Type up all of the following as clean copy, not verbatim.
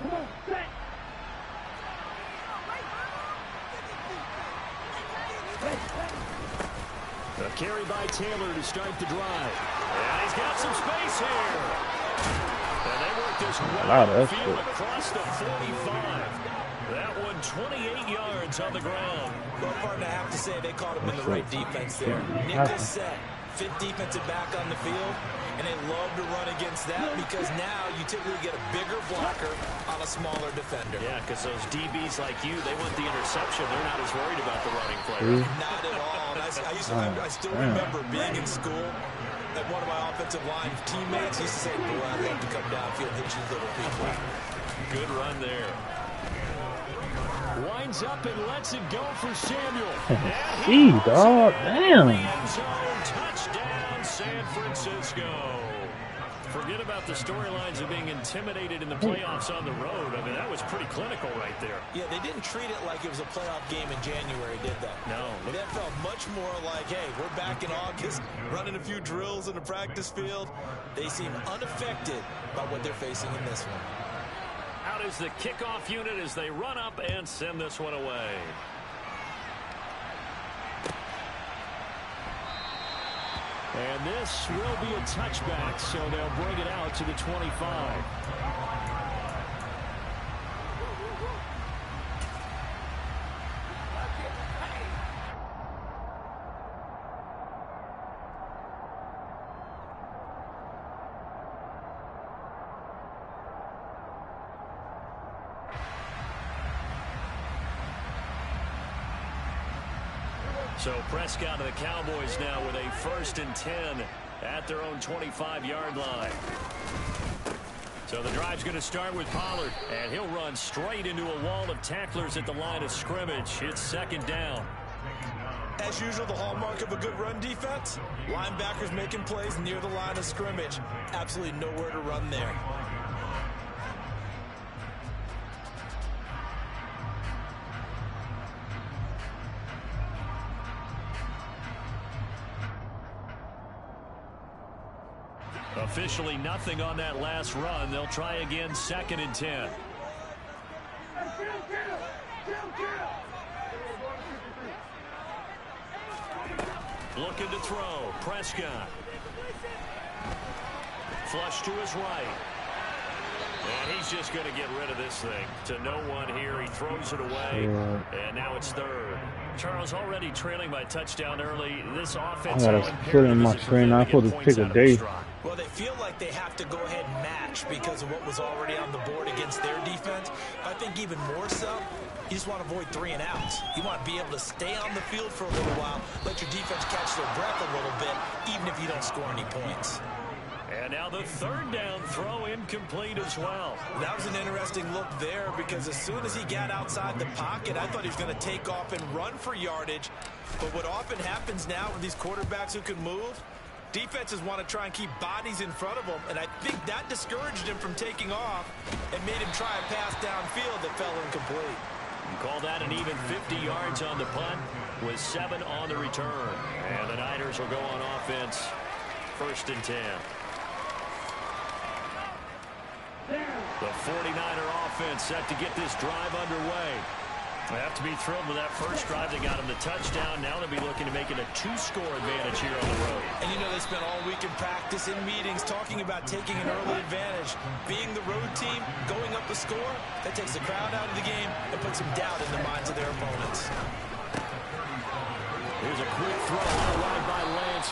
A carry by Taylor to start the drive. And he's got some space here. And they work this well field across the 45. That one 28 yards on the ground. Well, partner, I have to say they caught him in the right defense there. Nickel set, fifth defensive back on the field, and they love to run against that because now you typically get a bigger blocker on a smaller defender. Yeah, because those DBs like you, they want the interception. They're not as worried about the running play. Not at all. I still remember being in school, and one of my offensive line teammates used to say, boy, I'd love to come downfield and hit you little people. Good run there. Winds up and lets it go for Samuel. Gee, dog, damn. Touchdown, San Francisco. Forget about the storylines of being intimidated in the playoffs on the road. I mean, that was pretty clinical right there. Yeah, they didn't treat it like it was a playoff game in January, did they? No. That felt much more like, hey, we're back in August, running a few drills in the practice field. They seem unaffected by what they're facing in this one. Out is the kickoff unit as they run up and send this one away. And this will be a touchback, so they'll bring it out to the 25. So Prescott and the Cowboys now with a 1st and 10 at their own 25-yard line. So the drive's going to start with Pollard, and he'll run straight into a wall of tacklers at the line of scrimmage. It's 2nd down. As usual, the hallmark of a good run defense, linebackers making plays near the line of scrimmage. Absolutely nowhere to run there. Officially nothing on that last run. They'll try again, 2nd and 10. Looking to throw. Prescott. Flush to his right. And he's just going to get rid of this thing to no one here. He throws it away, and now it's 3rd. Charles already trailing by touchdown early. This offense. I gotta put it in my screen. I put to pick a day. Well, they feel like they have to go ahead and match because of what was already on the board against their defense. I think even more so, you just want to avoid 3 and outs. You want to be able to stay on the field for a little while, let your defense catch their breath a little bit, even if you don't score any points. And now the 3rd down throw incomplete as well. That was an interesting look there because as soon as he got outside the pocket, I thought he was going to take off and run for yardage. But what often happens now with these quarterbacks who can move, defenses want to try and keep bodies in front of them, and I think that discouraged him from taking off and made him try a pass downfield that fell incomplete. You call that an even 50 yards on the punt with 7 on the return. And the Niners will go on offense, 1st and 10. The 49er offense set to get this drive underway. They have to be thrilled with that first drive. They got him the touchdown. Now they'll be looking to make it a 2-score advantage here on the road. And you know they spent all week in practice, in meetings, talking about taking an early advantage. Being the road team, going up a score, that takes the crowd out of the game and puts some doubt in the minds of their opponents. Here's a quick throw out wide by Lance.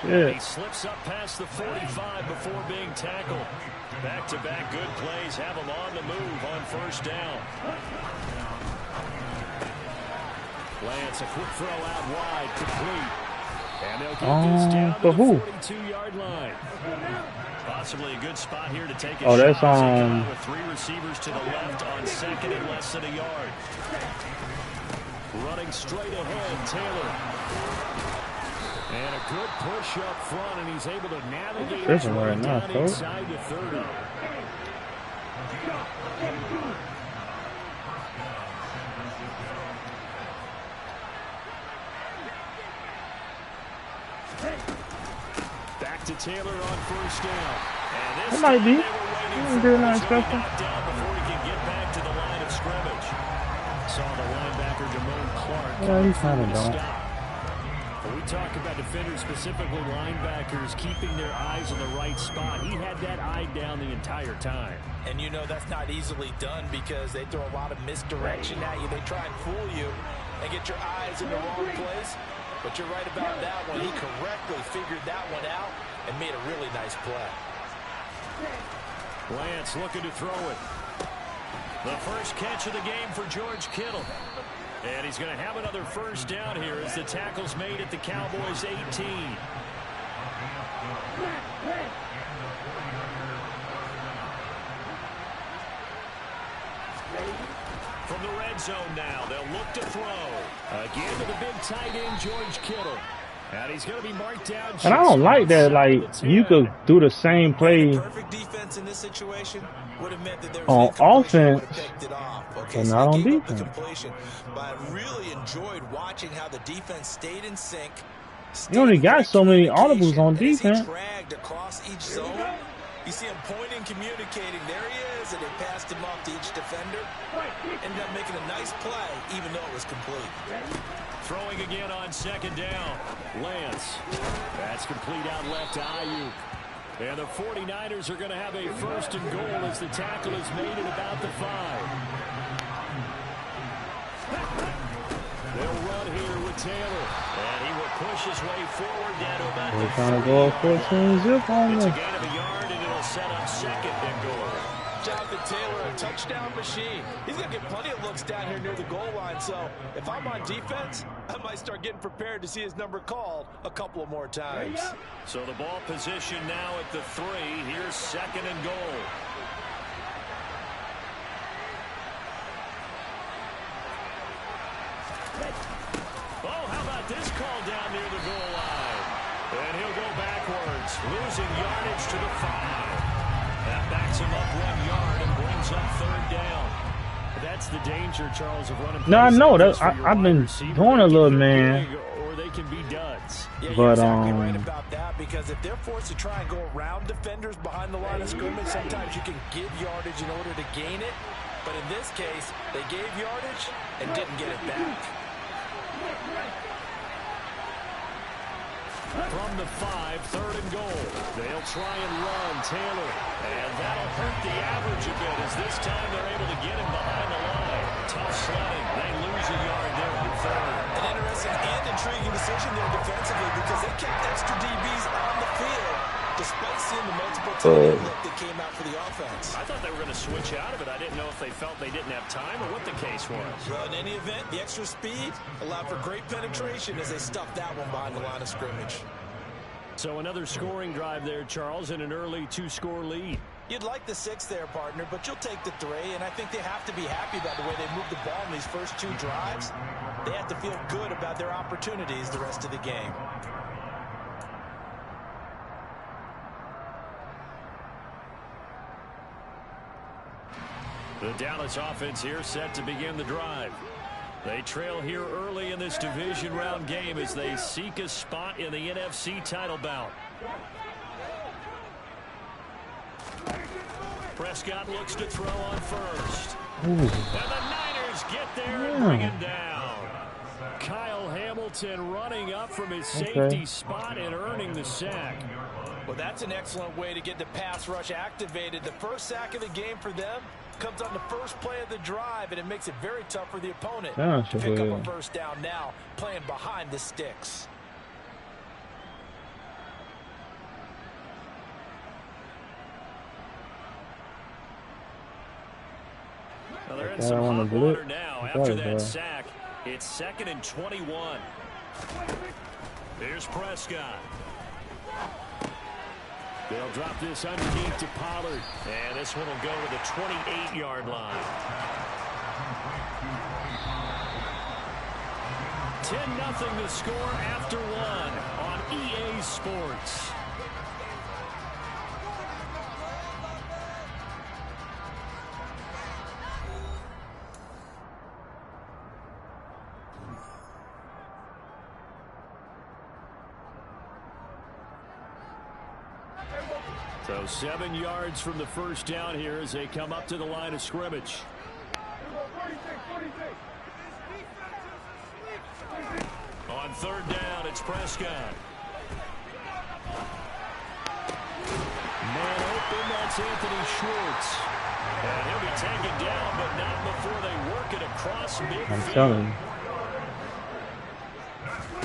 Shit. He slips up past the 45 before being tackled. Back-to-back good plays have him on the move on 1st down. Lance, a quick throw out wide, complete. And they'll get this down to the 42-yard line. Possibly a good spot here to take a shot. With 3 receivers to the left on 2nd and less than a yard. Running straight ahead, Taylor. And a good push up front, and he's able to navigate his way down inside the 30. Back to Taylor on 1st down. And this might be. Doing that special. Yeah, he kind of don't. We talk about defenders, specifically linebackers, keeping their eyes in the right spot. He had that eye down the entire time. And you know that's not easily done because they throw a lot of misdirection at you. They try and fool you and get your eyes in the wrong place. But you're right about that one. He correctly figured that one out and made a really nice play. Lance looking to throw it. The first catch of the game for George Kittle. And he's going to have another first down here as the tackle's made at the Cowboys' 18. From the red zone now, they'll look to throw. Again to the big tight end, George Kittle. And he's going to be marked down. And I don't like that. Like, you could do the same play Perfect defense in this situation would have meant that there on was offense okay, and so not on they gave up the defense. completion, but I really enjoyed watching how the defense stayed in sync. You only got so many audibles on And as he defense. dragged across each zone, you see him pointing, communicating. There he is, and they passed him off to each defender. Ended up making a nice play, even though it was complete. Throwing again on second down. Lance. That's complete out left to Ayuk. And the 49ers are going to have a first and goal as the tackle is made at about the 5. They'll run here with Taylor. And he will push his way forward down to about They're the trying to go 14 zip on It's a them. gain of a yard, and it'll set up second and goal. Jonathan Taylor, a touchdown machine. He's going to get plenty of looks down here near the goal line. So if I'm on defense, I might start getting prepared to see his number called a couple of more times. So the ball position now at the 3. Here's second and goal. Oh, how about this call down near the goal line? And he'll go backwards, losing yardage to the 5. That backs him up 1 yard and brings up third down. That's the danger, Charles, of running. No, I know that. plays like this for your I've been wide receiver. doing a They little, can be man. big, or they can be duds. Yeah, you're But, exactly right about that, because if they're forced to try and go around defenders behind the line of scrimmage, sometimes you can give yardage in order to gain it. But in this case, they gave yardage and didn't get it back. From the 5, third and goal. They'll try and run Taylor. And that'll hurt the average a bit as this time they're able to get him behind the line. Tough sledding. They lose a yard there at third. An interesting and intriguing decision there defensively, because they kept extra DBs on the field despite seeing the multiple tight end look that came out for the offense. I thought they were going to switch out of it. I didn't know if they felt they didn't have time or what the case was. Well, in any event, the extra speed allowed for great penetration as they stuffed that one behind the line of scrimmage. So another scoring drive there, Charles, and an early 2-score lead. You'd like the 6 there, partner, but you'll take the 3, and I think they have to be happy about the way they moved the ball in these first 2 drives. They have to feel good about their opportunities the rest of the game. The Dallas offense here set to begin the drive. They trail here early in this division round game as they seek a spot in the NFC title bout. Prescott looks to throw on first. Ooh. And the Niners get there and bring him down. Kyle Hamilton running up from his safety spot and earning the sack. Well, that's an excellent way to get the pass rush activated. The first sack of the game for them comes on the first play of the drive, and it makes it very tough for the opponent to pick up a first down now, playing behind the sticks. Well, they're in some hot water now after that sack. It's 2nd and 21. Here's Prescott. They'll drop this underneath to Pollard. And this one will go to the 28-yard line. 10-0 the score after 1 on EA Sports. So 7 yards from the first down here as they come up to the line of scrimmage. third down, it's Prescott. Man open, that's Anthony Schwartz. And he'll be taken down, but not before they work it across midfield. I'm telling you. A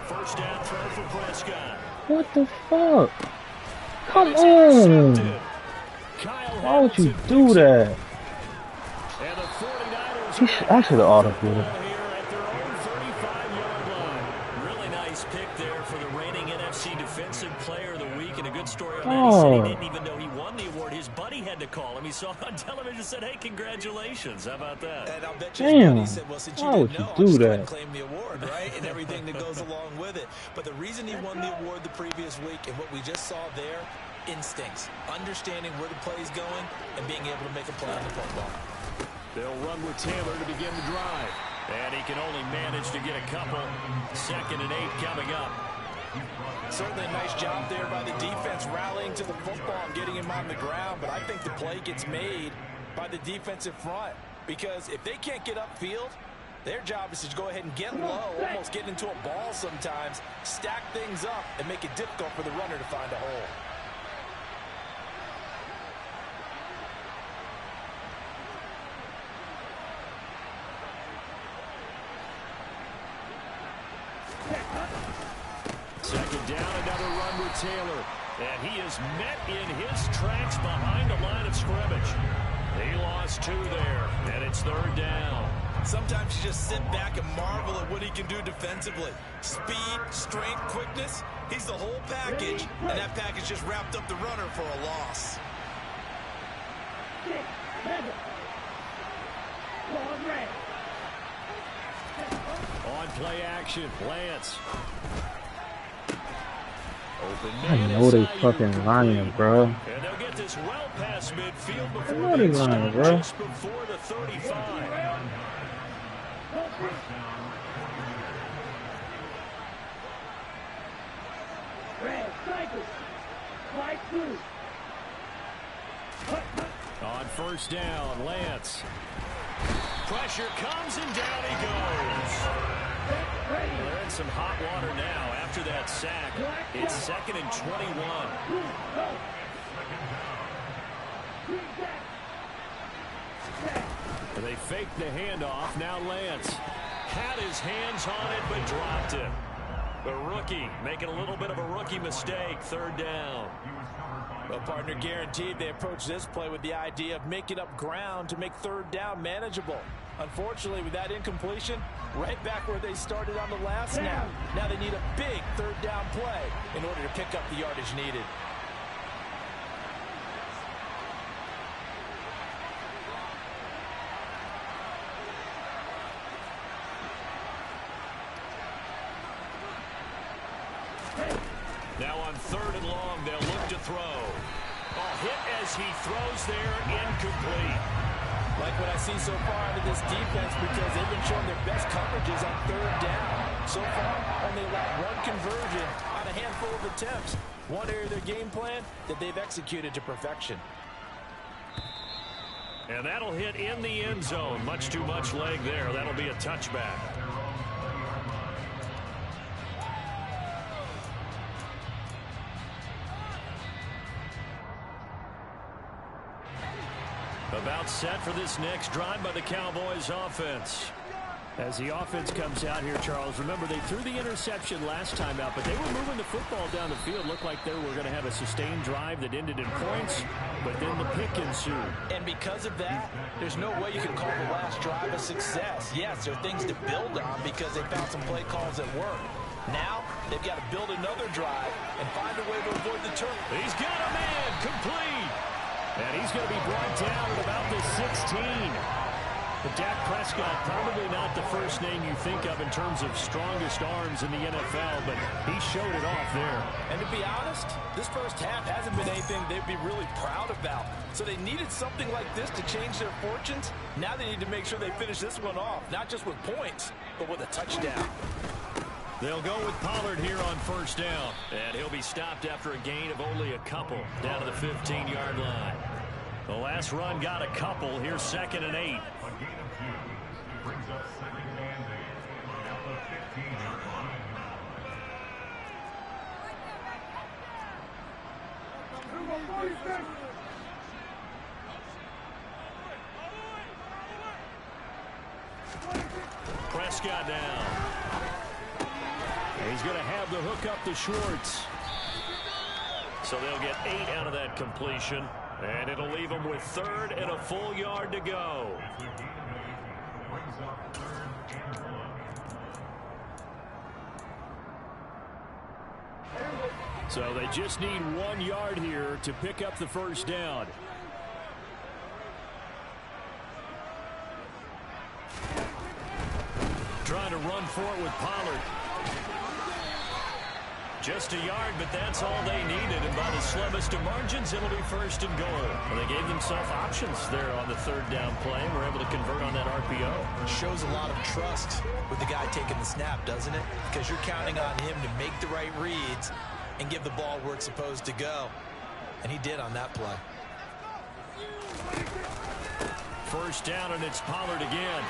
first down throw for Prescott. What the fuck? Come on! Why would you do that? And the 49ers I should have autoed it. here at their own 35-yard line. Really nice pick there for the reigning NFC Defensive Player of the Week, and a good story on that. He said he didn't even know he won the award. His buddy had to call him. He saw it on television and said, hey, congratulations. How about that? And I'll bet you Damn. he said, well, since you Why would didn't you know, do I'm just going that? to claim the award, right? And everything that goes along with it. But the reason he won the award the previous week and what we just saw there, instincts, understanding where the play is going and being able to make a play on the football. They'll run with Taylor to begin the drive. And he can only manage to get a couple. 2nd and 8 coming up. Certainly a nice job there by the defense rallying to the football and getting him on the ground. But I think the play gets made by the defensive front. Because if they can't get upfield, their job is to go ahead and get low, almost get into a ball sometimes, stack things up, and make it difficult for the runner to find a hole. Second down, another run with Taylor. And he is met in his tracks behind the line of scrimmage. He lost 2 there, and it's 3rd down. Sometimes you just sit back and marvel at what he can do defensively. Speed, strength, quickness. He's the whole package, and that package just wrapped up the runner for a loss. On play action, Lance. Open I man know they is Ayuk. fucking lying, bro. And they'll get this well past midfield before know they being lying, stopped bro. just before the 35. On first down, Lance. Pressure comes and down he goes. Well, they're in some hot water now after that sack. It's 2nd and 21. They faked the handoff. Now Lance had his hands on it but dropped it. The rookie making a little bit of a rookie mistake. 3rd down. Well, partner, guaranteed they approach this play with the idea of making up ground to make 3rd down manageable. Unfortunately, with that incompletion, right back where they started on the last snap. Now they need a big 3rd down play in order to pick up the yardage needed. Now on 3rd and long, they'll look to throw. A hit as he throws there, incomplete. Like what I see so far out of this defense, because they've been showing their best coverages on 3rd down. So far, only allowed 1 conversion on a handful of attempts. One area of their game plan that they've executed to perfection. And that'll hit in the end zone. Much too much leg there. That'll be a touchback. About set for this next drive by the Cowboys offense. As the offense comes out here, Charles, remember they threw the interception last time out, but they were moving the football down the field. Looked like they were going to have a sustained drive that ended in points, but then the pick ensued. And because of that, there's no way you can call the last drive a success. Yes, there are things to build on because they found some play calls that work. Now, they've got to build another drive and find a way to avoid the turnover. He's got a man complete. And he's going to be brought down at about the 16. But Dak Prescott, probably not the first name you think of in terms of strongest arms in the NFL, but he showed it off there. And to be honest, this first half hasn't been anything they'd be really proud about. So they needed something like this to change their fortunes. Now they need to make sure they finish this one off, not just with points, but with a touchdown. They'll go with Pollard here on first down. And he'll be stopped after a gain of only a couple down to the 15-yard line. The last run got a couple. Here's 2nd and 8. Prescott down. He's going to have the hook up to Schwartz. So they'll get 8 out of that completion, and it'll leave them with 3rd and a full yard to go. So they just need 1 yard here to pick up the first down. Trying to run for it with Pollard. Just a yard, but that's all they needed. And by the slimmest of margins, it'll be 1st and goal. Well, they gave themselves options there on the 3rd down play and were able to convert on that RPO. Shows a lot of trust with the guy taking the snap, doesn't it? Because you're counting on him to make the right reads and give the ball where it's supposed to go. And he did on that play. 1st down, and it's Pollard again.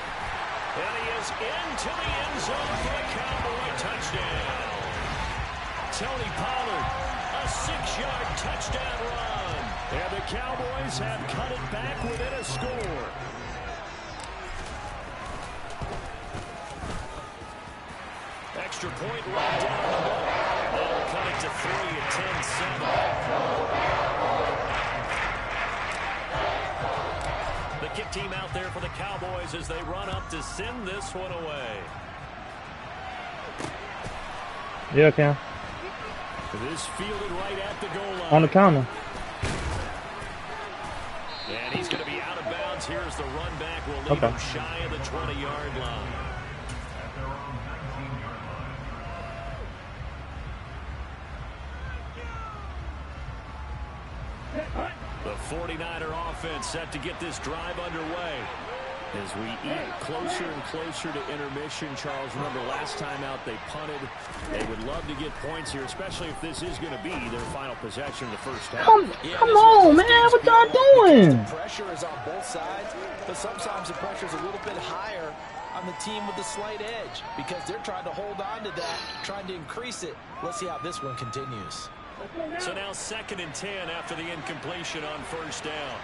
And he is into the end zone for a Cowboy touchdown. Tony Pollard, a 6-yard touchdown run. And the Cowboys have cut it back within a score. Extra point right down the middle. That'll cut it to 3 at 10-7. The kick team out there for the Cowboys as they run up to send this one away. Yeah, Cam. This fielded right at the goal line. On the counter. And he's going to be out of bounds. Here's the run back. Will leave him shy of the 20-yard line. The 49er offense set to get this drive underway. As we eat closer and closer to intermission, Charles, remember last time out they punted. They would love to get points here, especially if this is going to be their final possession of the first half. Come on, man. What y'all doing? The pressure is on both sides, but sometimes the pressure is a little bit higher on the team with the slight edge because they're trying to hold on to that, trying to increase it. Let's see how this one continues. So now 2nd and 10 after the incompletion on 1st down.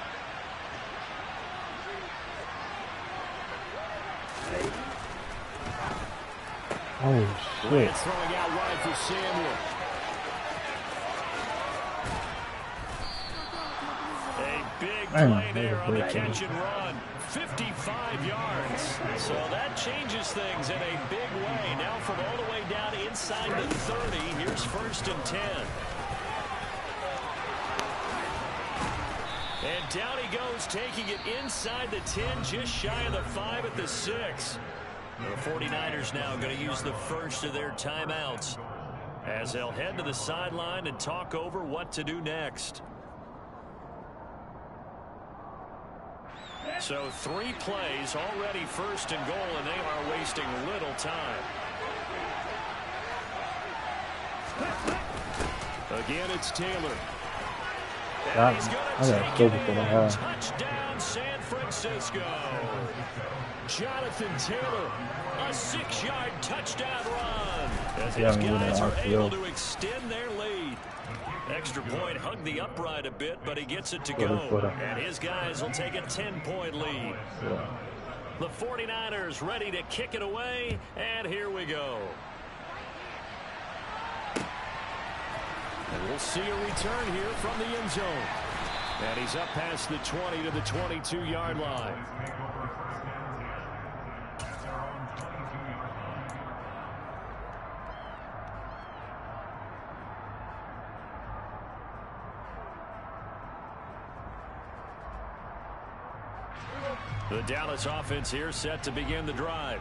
Oh, shit. Lance throwing out wide for Samuel. A big play there on the catch and run. 55 yards. So that changes things in a big way. Now from all the way down inside the 30, here's 1st and 10. And down he goes, taking it inside the 10, just shy of the 5 at the 6. The 49ers now going to use the first of their timeouts as they'll head to the sideline and talk over what to do next. So 3 plays already 1st and goal, and they are wasting little time. Again, it's Taylor. And he's going to take it in. Touchdown, San Francisco. Jonathan Taylor, a 6-yard touchdown run as his guys are able to extend their lead. Extra point hugged the upright a bit, but he gets it to go. And his guys will take a 10-point lead. The 49ers ready to kick it away, and here we go. And we'll see a return here from the end zone. And he's up past the 20 to the 22-yard line. The Dallas offense here set to begin the drive.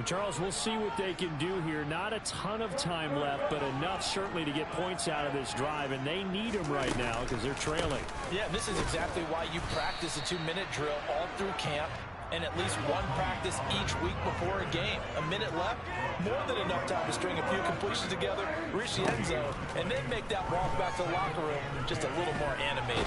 Charles, we'll see what they can do here. Not a ton of time left, but enough certainly to get points out of this drive, and they need them right now because they're trailing. Yeah, this is exactly why you practice a 2-minute drill all through camp and at least one practice each week before a game. A minute left, more than enough time to string a few completions together, reach the end zone, and then make that walk back to the locker room just a little more animated.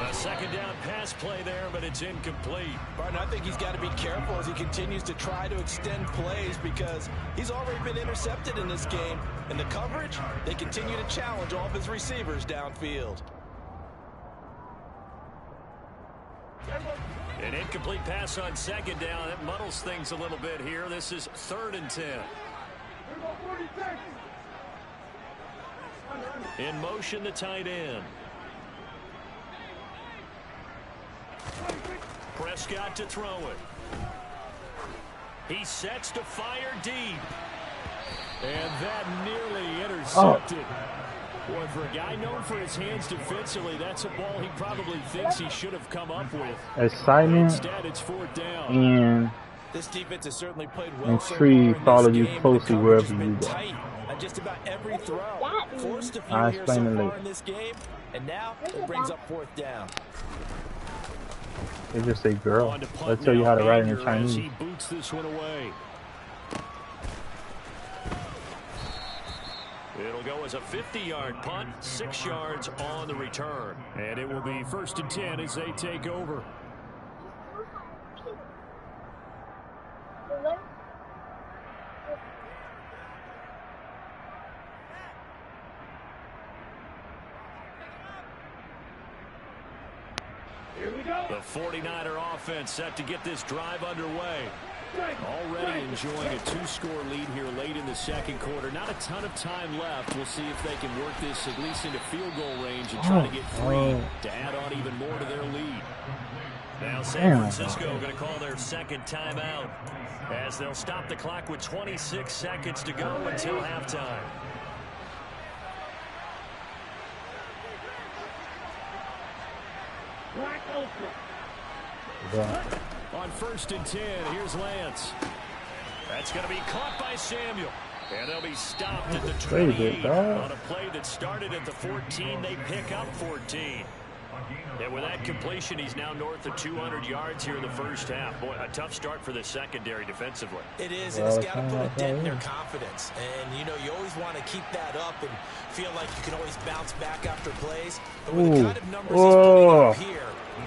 A 2nd down pass play there, but it's incomplete. Barton, I think he's got to be careful as he continues to try to extend plays because he's already been intercepted in this game. And the coverage, they continue to challenge all of his receivers downfield. An incomplete pass on second down. That muddles things a little bit here. This is 3rd and 10. In motion, the tight end. Prescott to throw it. He sets to fire deep. And that nearly intercepted. Boy, for a guy known for his hands defensively, that's a ball he probably thinks he should have come up with. Excitement. Instead, it's 4th down. And this defense has certainly played well so tree far follow in you this game. closely wherever you go. Tight on just about every throw. Forced a few I here explain so it far later. in this game, and now it brings up 4th down. They just say girl. They'll tell you how to write in Chinese. He boots this one away. It'll go as a 50-yard punt, 6 yards on the return. And it will be 1st and 10 as they take over. The 49er offense set to get this drive underway. Already enjoying a 2-score lead here late in the second quarter. Not a ton of time left. We'll see if they can work this at least into field goal range and try to get 3 to add on even more to their lead. Now San Francisco going to call their second timeout as they'll stop the clock with 26 seconds to go until halftime. On 1st and 10, here's Lance. That's going to be caught by Samuel. And they'll be stopped at the 28 on a play that started at the 14. They pick up 14. And with that completion, he's now north of 200 yards here in the first half. Boy, a tough start for the secondary defensively. It is, and it's got to put a dent in their confidence. And, you know, you always want to keep that up and feel like you can always bounce back after plays. But with the kind of numbers he's putting up here,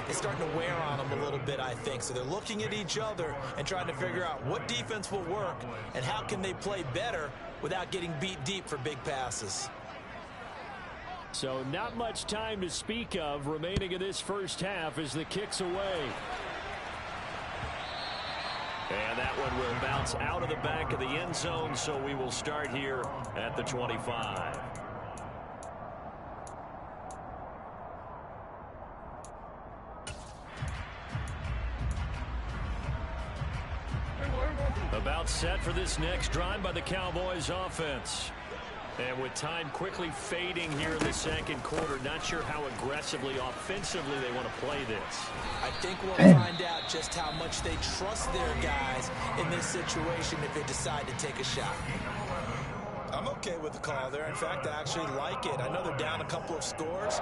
it's starting to wear on them a little bit, I think. So they're looking at each other and trying to figure out what defense will work and how can they play better without getting beat deep for big passes. So not much time to speak of remaining in this first half as the kick's away. And that one will bounce out of the back of the end zone, so we will start here at the 25. About set for this next drive by the Cowboys offense. And with time quickly fading here in the second quarter, not sure how aggressively, offensively they want to play this. I think we'll find out just how much they trust their guys in this situation if they decide to take a shot. I'm okay with the call there. In fact, I actually like it. I know they're down a couple of scores,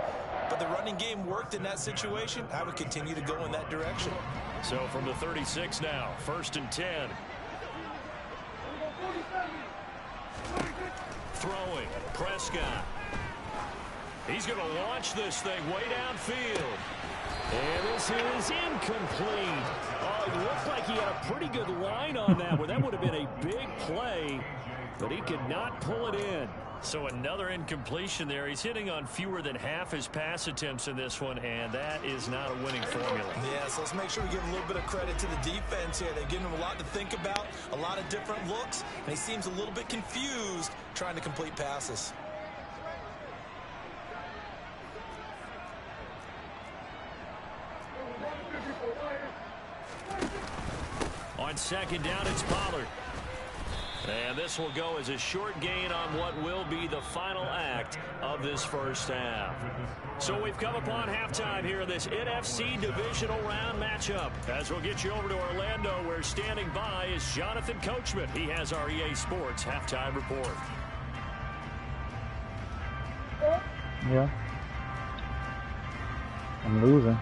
but the running game worked in that situation. I would continue to go in that direction. So from the 36 now, 1st and 10. Throwing, Prescott. He's going to launch this thing way downfield. And this is incomplete. Oh, it looked like he had a pretty good line on that one. That would have been a big play, but he could not pull it in. So another incompletion there. He's hitting on fewer than half his pass attempts in this one, and that is not a winning formula. Yeah, so let's make sure we give a little bit of credit to the defense here. They've given him a lot to think about, a lot of different looks, and he seems a little bit confused trying to complete passes. On second down, it's Pollard. And this will go as a short gain on what will be the final act of this first half. So we've come upon halftime here in this NFC divisional round matchup. As we'll get you over to Orlando, where standing by is Jonathan Coachman. He has our EA Sports halftime report. Yeah. I'm losing.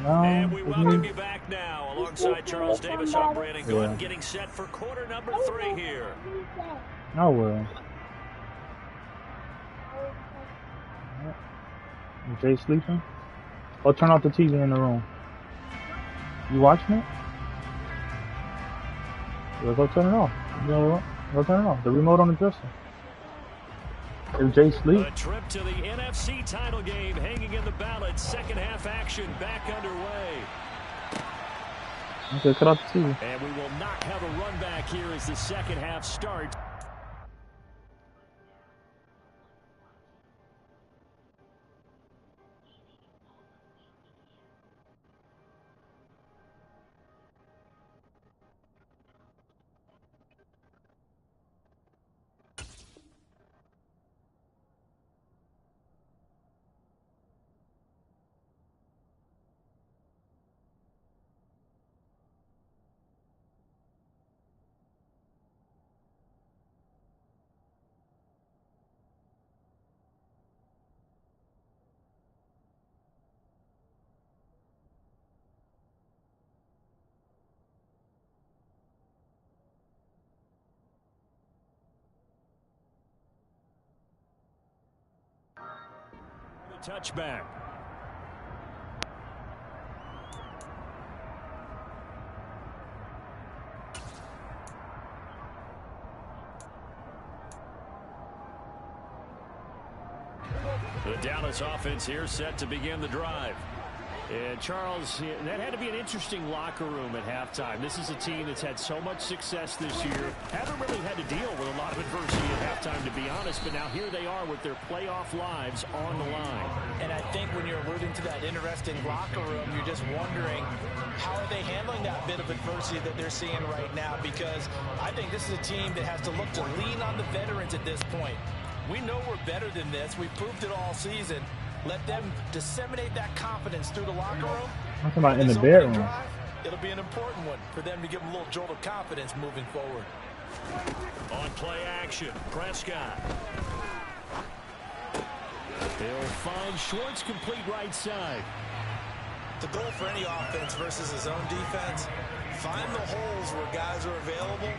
No, and we welcome you back now alongside Charles Davis. I'm Brandon Gordon, getting set for quarter number 3 here. I will. Jay sleeping? Oh, turn off the TV in the room. You watching it? Yeah, go turn it off. Go turn it off. The remote on the dresser. If Jay sleep. A trip to the NFC title game hanging in the balance. Second half action back underway. Okay, cut off the TV. And we will not have a run back here as the second half starts. Touchback. The Dallas offense here set to begin the drive. And Charles, that had to be an interesting locker room at halftime. This is a team that's had so much success this year. Haven't really had to deal with a lot of adversity at halftime, to be honest. But now here they are with their playoff lives on the line. And I think when you're alluding to that interesting locker room, you're just wondering how are they handling that bit of adversity that they're seeing right now? Because I think this is a team that has to look to lean on the veterans at this point. We know we're better than this. We've proved it all season. Let them disseminate that confidence through the locker room. I'm talking about in the bedroom. Drive, it'll be an important one for them to give them a little jolt of confidence moving forward. On play action, Prescott. He'll find Schwartz complete right side. The goal for any offense versus his own defense, find the holes where guys are available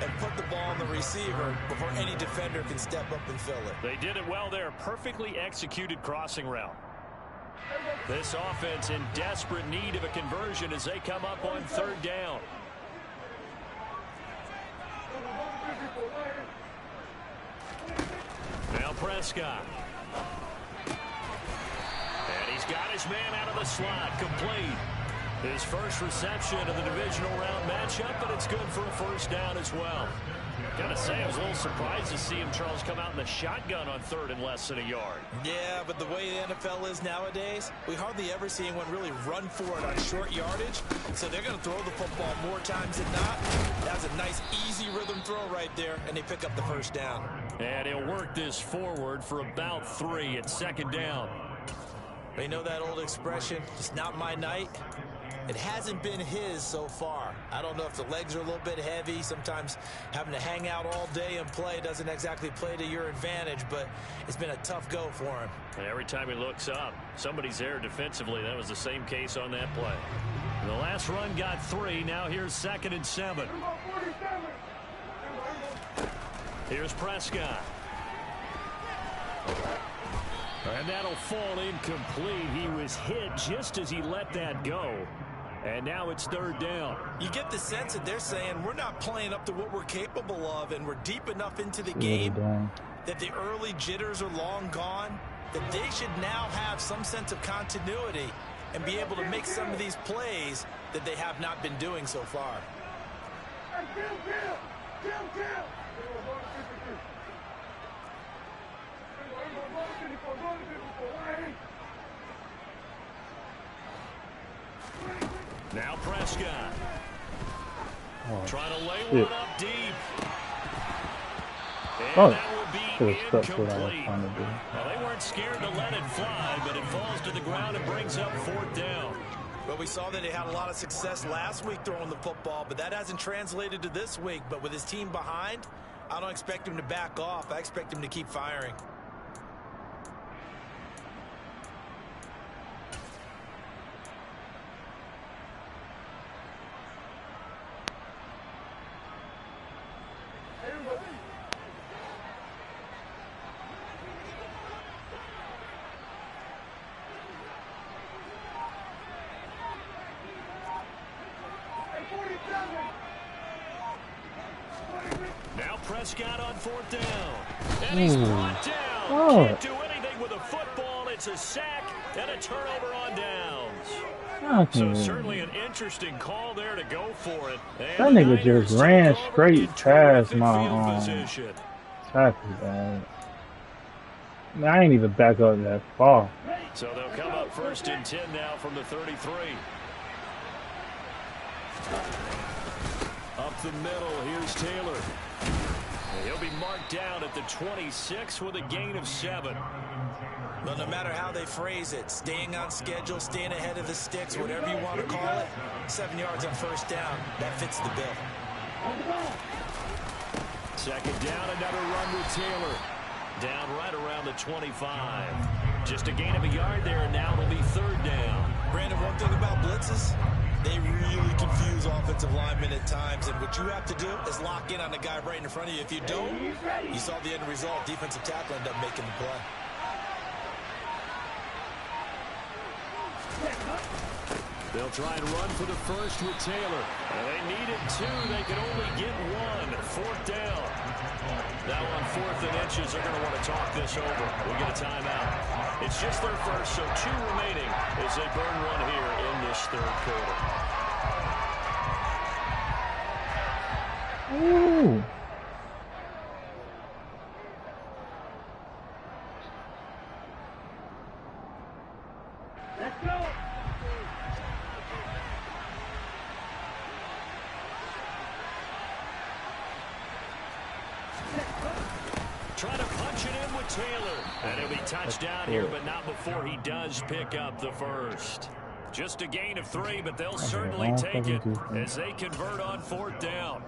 and put the ball on the receiver before any defender can step up and fill it. They did it well there. Perfectly executed crossing route. This offense in desperate need of a conversion as they come up on third down. Now Prescott. And he's got his man out of the slot, complete. His first reception of the divisional round matchup, but it's good for a first down as well. Gotta say, I was a little surprised to see him, Charles, come out in the shotgun on third and less than a yard. Yeah, but the way the NFL is nowadays, we hardly ever see anyone really run for it on short yardage. So they're going to throw the football more times than not. That's a nice, easy rhythm throw right there, and they pick up the first down. And he'll work this forward for about 3 at second down. You know that old expression, it's not my night? It hasn't been his so far. I don't know if the legs are a little bit heavy. Sometimes having to hang out all day and play doesn't exactly play to your advantage, but it's been a tough go for him. And every time he looks up, somebody's there defensively. That was the same case on that play. And the last run got 3. Now here's 2nd and 7. Here's Prescott. And that'll fall incomplete. He was hit just as he let that go. And now it's third down. You get the sense that they're saying we're not playing up to what we're capable of, and we're deep enough into the game that the early jitters are long gone, that they should now have some sense of continuity and be able to make some of these plays that they have not been doing so far. Now Prescott. Trying to lay one up deep. And that will be incomplete. Well, they weren't scared to let it fly, but it falls to the ground and brings up 4th down. Well, we saw that they had a lot of success last week throwing the football, but that hasn't translated to this week. But with his team behind, I don't expect him to back off. I expect him to keep firing. Now Prescott on 4th down. And he's brought down. Oh. Can't do anything with a football. It's a sack and a turnover on downs. So certainly an interesting call there to go for it. That nigga just ran straight past my tackle, man. I ain't even back up that far. So they'll come up 1st and 10 now from the 33. Up the middle, here's Taylor. He'll be marked down at the 26 with a gain of 7. Well, no matter how they phrase it, staying on schedule, staying ahead of the sticks, whatever you want to call it, 7 yards on 1st down, that fits the bill. 2nd down, another run with Taylor. Down right around the 25. Just a gain of a yard there, and now it'll be 3rd down. Brandon, one thing about blitzes, they really confuse offensive linemen at times, and what you have to do is lock in on the guy right in front of you. If you don't, you saw the end result. Defensive tackle ended up making the play. They'll try and run for the 1st with Taylor. And they needed 2. They could only get 1. 4th down. Now on 4th and inches, they're going to want to talk this over. We'll get a timeout. It's just their 1st, so 2 remaining as they burn one here in this 3rd quarter. Ooh. Let's go. Trying to punch it in with Taylor. And he'll be touched down here, but not before he does pick up the 1st. Just a gain of 3, but they'll certainly take it as they convert on 4th down.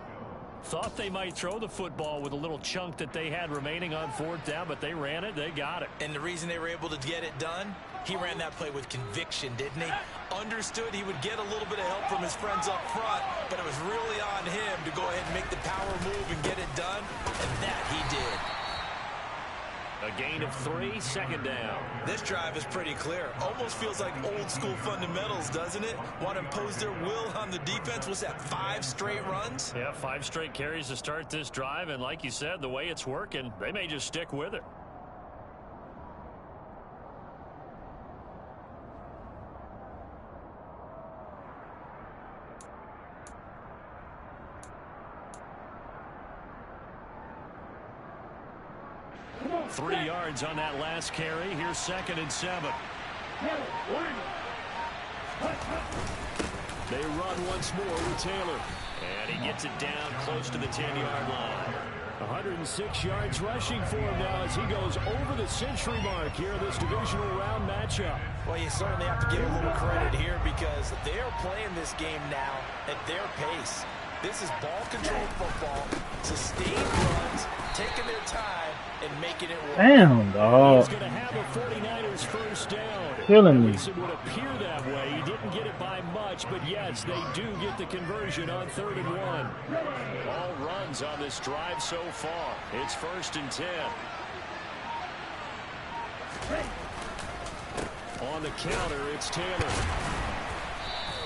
Thought they might throw the football with a little chunk that they had remaining on 4th down, but they ran it, they got it. And the reason they were able to get it done, he ran that play with conviction, didn't he? Understood he would get a little bit of help from his friends up front, but it was really on him to go ahead and make the power move and get it done, and that he did. A gain of 3, 2nd down. This drive is pretty clear. Almost feels like old school fundamentals, doesn't it? Want to impose their will on the defense. Was that 5 straight runs? Yeah, 5 straight carries to start this drive, and like you said, the way it's working, they may just stick with it. on. 3 yards on that last carry. Here's 2nd and 7. They run once more with Taylor. And he gets it down close to the 10-yard line. 106 yards rushing for him now as he goes over the century mark here in this divisional round matchup. Well, you certainly have to give a little credit here because they are playing this game now at their pace. This is ball control football, sustained runs, taking their time, and making it work. Damn, dog. He's going to have a 49ers first down. Killing me. At least it would appear that way. He didn't get it by much, but yes, they do get the conversion on 3rd and 1. All runs on this drive so far. It's 1st and 10. On the counter, it's Taylor.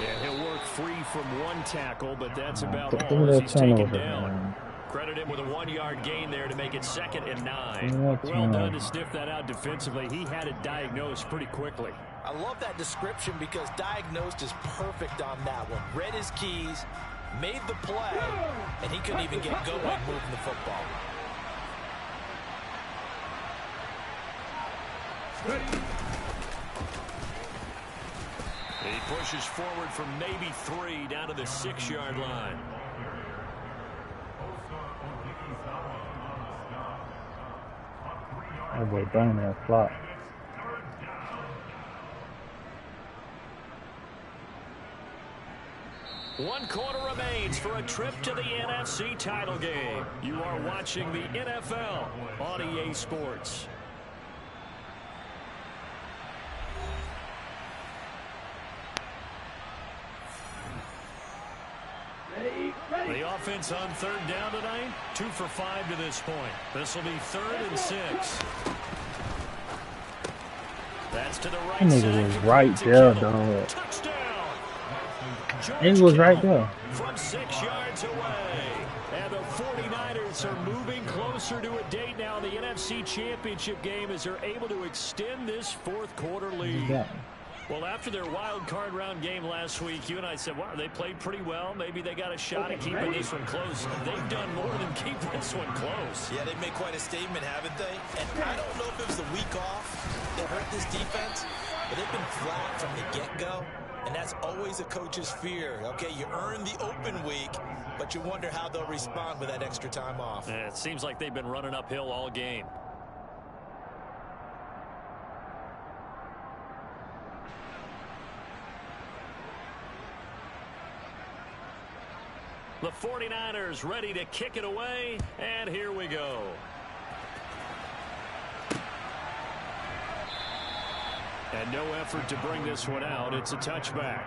And he'll work free from one tackle, but that's about all as he's taken down. Credit him with a 1-yard gain there to make it 2nd and 9. Well done to sniff that out defensively. He had it diagnosed pretty quickly. I love that description because diagnosed is perfect on that one. Read his keys, made the play, and he couldn't even get going moving the football. He pushes forward from maybe 3 down to the 6-yard line. Oh boy, burn that clock. One quarter remains for a trip to the NFC title game. You are watching the NFL on EA Sports. The offense on 3rd down tonight, 2 for 5 to this point. This will be 3rd and 6. That's to the right That nigga was right there, dog. Touchdown. Nigga was right there. From 6 yards away. And the 49ers Patriots are moving closer to a date now in the NFC Championship game as they're able to extend this fourth quarter lead. Yeah. Well, after their wild card round game last week, you and I said, wow, they played pretty well. Maybe they got a shot at keeping this one close. They've done more than keep this one close. Yeah, they've made quite a statement, haven't they? And I don't know if it was the week off that hurt this defense, but they've been flat from the get-go. And that's always a coach's fear. Okay, you earn the open week, but you wonder how they'll respond with that extra time off. Yeah, it seems like they've been running uphill all game. The 49ers ready to kick it away, and here we go. And no effort to bring this one out. It's a touchback.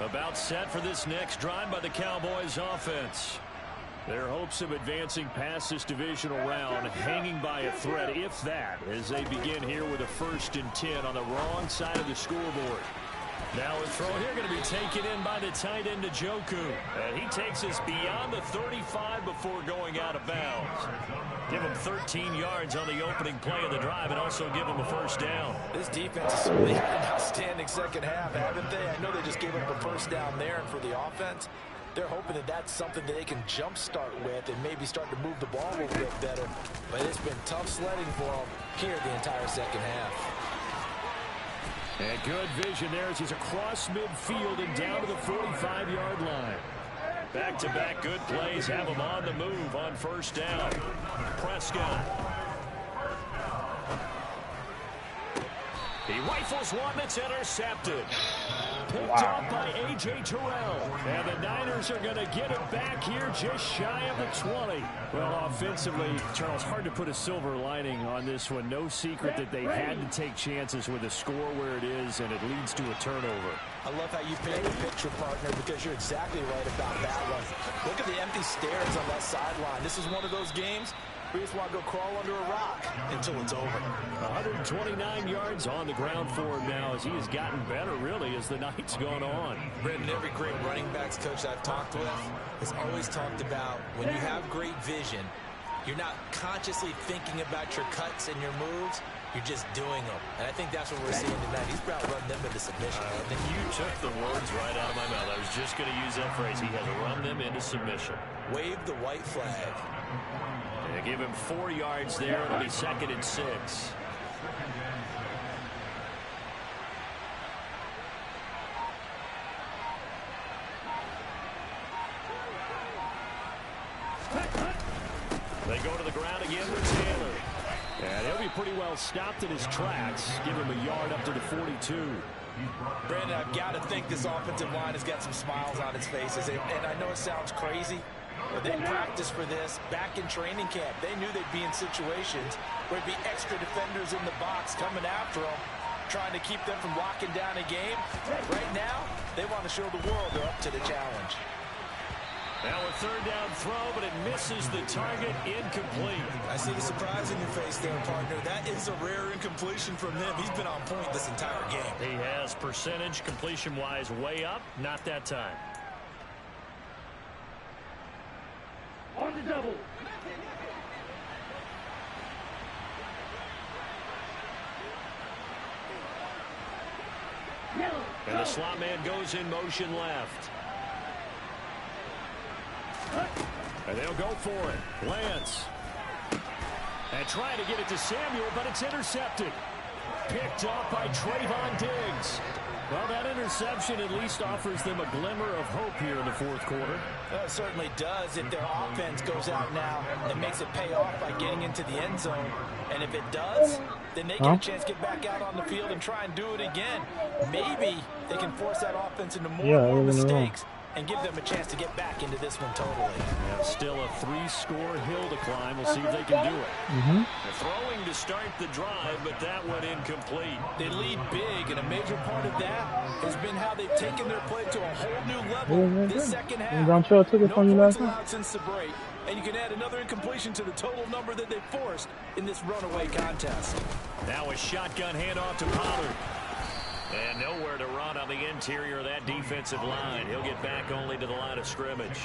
About set for this next drive by the Cowboys offense. Their hopes of advancing past this divisional round hanging by a thread, if that, as they begin here with a 1st and 10 on the wrong side of the scoreboard. Now a throw here going to be taken in by the tight end Njoku. And he takes us beyond the 35 before going out of bounds. Give him 13 yards on the opening play of the drive and also give him a 1st down. This defense has certainly had an outstanding second half, haven't they? I know they just gave up a 1st down there, and for the offense, they're hoping that that's something that they can jumpstart with and maybe start to move the ball a little bit better. But it's been tough sledding for them here the entire second half. And good vision there as he's across midfield and down to the 45-yard line. Back-to-back good plays have him on the move on 1st down. Prescott. He rifles one that's intercepted. Picked up by A.J. Terrell. And the Niners are going to get it back here just shy of the 20. Well, offensively, Charles, hard to put a silver lining on this one. No secret that they had to take chances with a score where it is, and it leads to a turnover. I love how you paint the picture, partner, because you're exactly right about that one. Look at the empty stairs on that sideline. This is one of those games we just want to go crawl under a rock until it's over. 129 yards on the ground for him now as he has gotten better, really, as the night's gone on. Brendan, every great running backs coach I've talked with has always talked about when you have great vision, you're not consciously thinking about your cuts and your moves. You're just doing them. And I think that's what we're seeing tonight. He's about running them into submission. I think you took the words right out of my mouth. I was just going to use that phrase. He has run them into submission. Wave the white flag. They give him 4 yards there. It'll be 2nd and 6. They go to the ground again with Taylor. And he'll be pretty well stopped in his tracks. Give him a yard up to the 42. Brandon, I've got to think this offensive line has got some smiles on its faces. And I know it sounds crazy, but they practiced for this back in training camp. They knew they'd be in situations where there'd be extra defenders in the box coming after them, trying to keep them from locking down a game. Right now, they want to show the world they're up to the challenge. Now a 3rd down throw, but it misses the target, incomplete. I see the surprise in your face there, partner. That is a rare incompletion from him. He's been on point this entire game. He has percentage completion-wise way up, not that time. On the double. And the slot man goes in motion left. And they'll go for it. Lance. And trying to get it to Samuel, but it's intercepted. Picked up by Trayvon Diggs. Well, that interception at least offers them a glimmer of hope here in the 4th quarter. It certainly does. If their offense goes out now and makes it pay off by getting into the end zone. And if it does, then they get a chance to get back out on the field and try and do it again. Maybe they can force that offense into more mistakes and give them a chance to get back into this one totally. Yeah, still a 3-score hill to climb. We'll see if they can do it. They're throwing to start the drive, but that went incomplete. They lead big, and a major part of that has been how they've taken their play to a whole new level this second half. John Trail took it from you No last points night. allowed since the break, and you can add another incompletion to the total number that they forced in this runaway contest. Now a shotgun handoff to Pollard. And nowhere to run on the interior of that defensive line. He'll get back only to the line of scrimmage.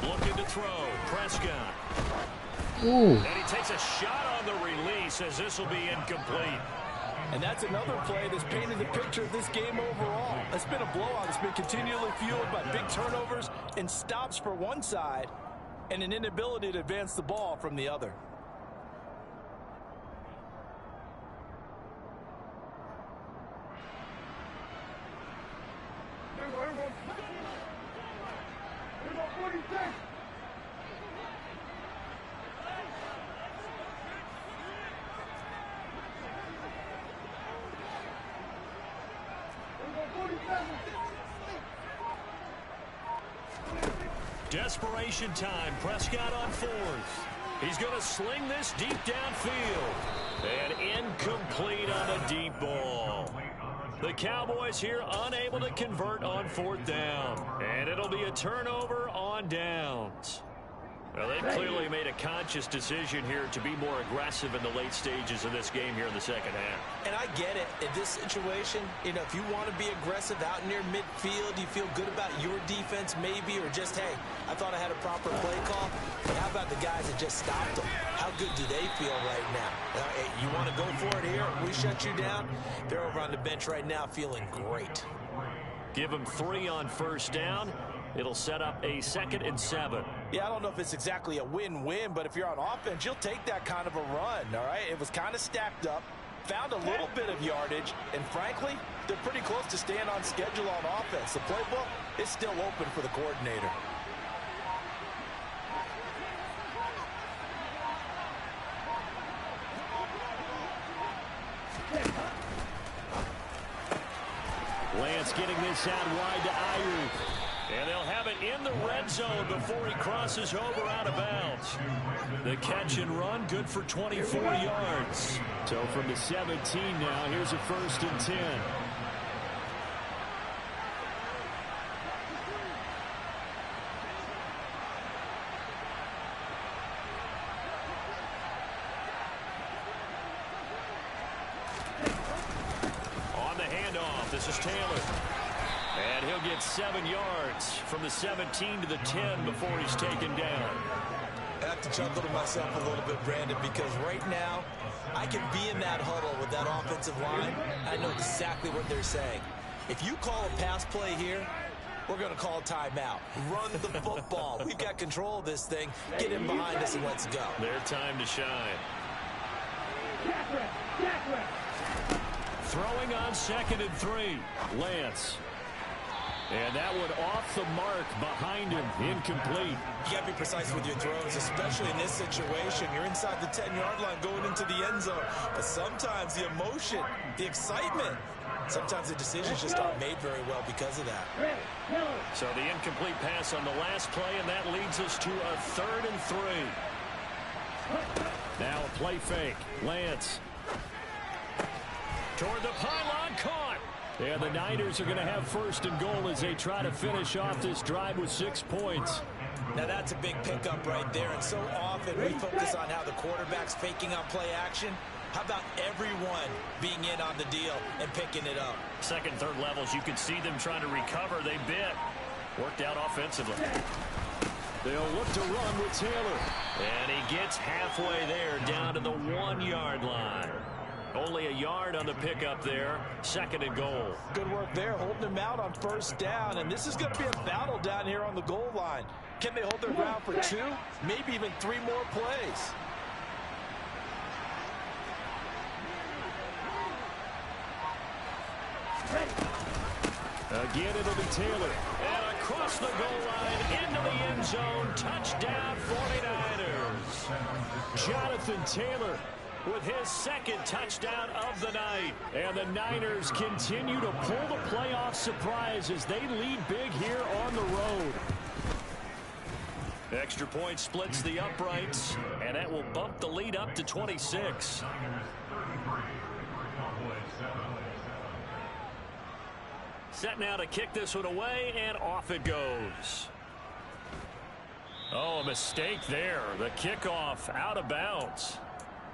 Looking to throw. Prescott. Ooh. And he takes a shot on the release as this will be incomplete. And that's another play that's painted the picture of this game overall. It's been a blowout. It's been continually fueled by big turnovers and stops for one side and an inability to advance the ball from the other. Desperation time. Prescott on 4th. He's going to sling this deep downfield. And incomplete on a deep ball. The Cowboys here unable to convert on 4th down. And it'll be a turnover on downs. Well, they've clearly made a conscious decision here to be more aggressive in the late stages of this game here in the second half. And I get it. In this situation, you know, if you want to be aggressive out near midfield, you feel good about your defense maybe, or just, hey, I thought I had a proper play call. But how about the guys that just stopped them? How good do they feel right now? Hey, you want to go for it here? We shut you down? They're over on the bench right now feeling great. Give them 3 on 1st down. It'll set up a 2nd and 7. Yeah, I don't know if it's exactly a win-win, but if you're on offense, you'll take that kind of a run, all right? It was kind of stacked up, found a little bit of yardage, and frankly, they're pretty close to staying on schedule on offense. The playbook is still open for the coordinator. Lance getting this out wide to Ayuk. And they'll have it in the red zone before he crosses over out of bounds. The catch and run, good for 24 yards. So from the 17 now, here's a 1st and 10. On the handoff, this is Taylor. And he'll get 7 yards from the 17 to the 10 before he's taken down. I have to chuckle to myself a little bit, Brandon, because right now I can be in that huddle with that offensive line. I know exactly what they're saying. If you call a pass play here, we're going to call a timeout. Run the football. We've got control of this thing. Get in behind us and let's go. Their time to shine. Throwing on 2nd and 3. Lance. And that one off the mark behind him. Incomplete. You got to be precise with your throws, especially in this situation. You're inside the 10-yard line going into the end zone. But sometimes the emotion, the excitement, sometimes the decisions just aren't made very well because of that. So the incomplete pass on the last play, and that leads us to a 3rd and 3. Now a play fake. Lance. Toward the pylon, caught. And the Niners are going to have 1st and goal as they try to finish off this drive with 6 points. Now that's a big pickup right there, and so often we focus on how the quarterback's faking on play action. How about everyone being in on the deal and picking it up? 2nd, 3rd levels, you can see them trying to recover. They bit. Worked out offensively. They'll look to run with Taylor. And he gets halfway there down to the 1-yard line. Only a yard on the pickup there. 2nd and goal. Good work there, holding them out on 1st down. And this is going to be a battle down here on the goal line. Can they hold their ground for 2, maybe even 3 more plays? Again, it'll be Taylor. And across the goal line into the end zone. Touchdown, 49ers. Jonathan Taylor with his second touchdown of the night. And the Niners continue to pull the playoff surprise as they lead big here on the road. Extra point splits the uprights, and that will bump the lead up to 26. Set now to kick this one away, and off it goes. Oh, a mistake there. The kickoff out of bounds.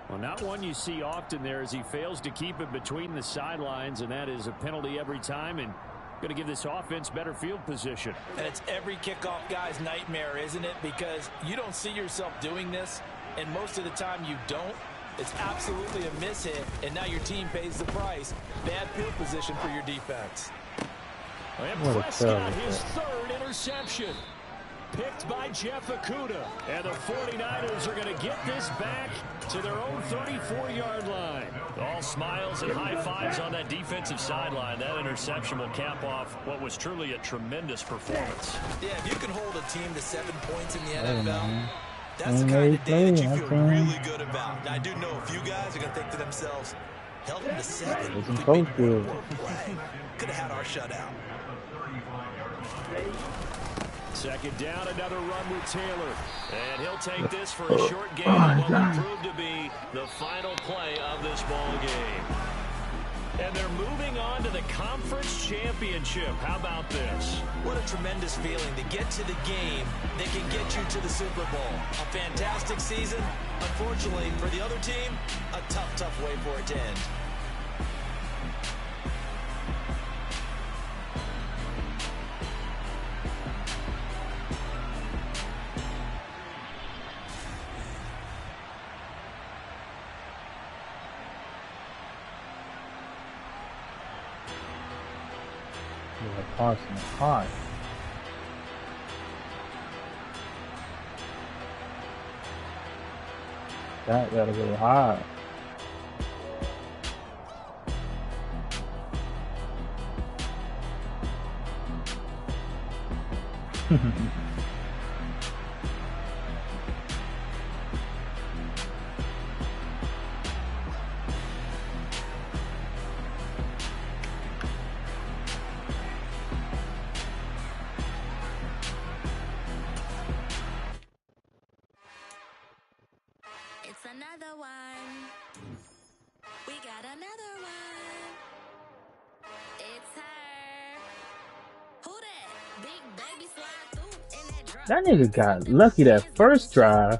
Well, not one you see often there as he fails to keep it between the sidelines, and that is a penalty every time, and going to give this offense better field position. And it's every kickoff guy's nightmare, isn't it? Because you don't see yourself doing this, and most of the time you don't. It's absolutely a mishit, and now your team pays the price. Bad field position for your defense. And Prescott, his third interception. Picked by Jeff Okudah. And the 49ers are going to get this back to their own 34-yard line. All smiles and high fives on that defensive sideline. That interception will cap off what was truly a tremendous performance. Yeah, if you can hold a team to 7 points in the NFL, that's the kind of day that you feel really good about. And I do know a few guys are going to think to themselves, held them to 7. Could have had our shutout. Second down, another run with Taylor. And he'll take this for a short gain on what will prove to be the final play of this ball game. And they're moving on to the conference championship. How about this? What a tremendous feeling to get to the game that can get you to the Super Bowl. A fantastic season. Unfortunately, for the other team, a tough way for it to end. Parsons high. That gotta go high. Another one. We got another one. It's her. Who that? Big baby slide through in that drop. That nigga got lucky that first drive.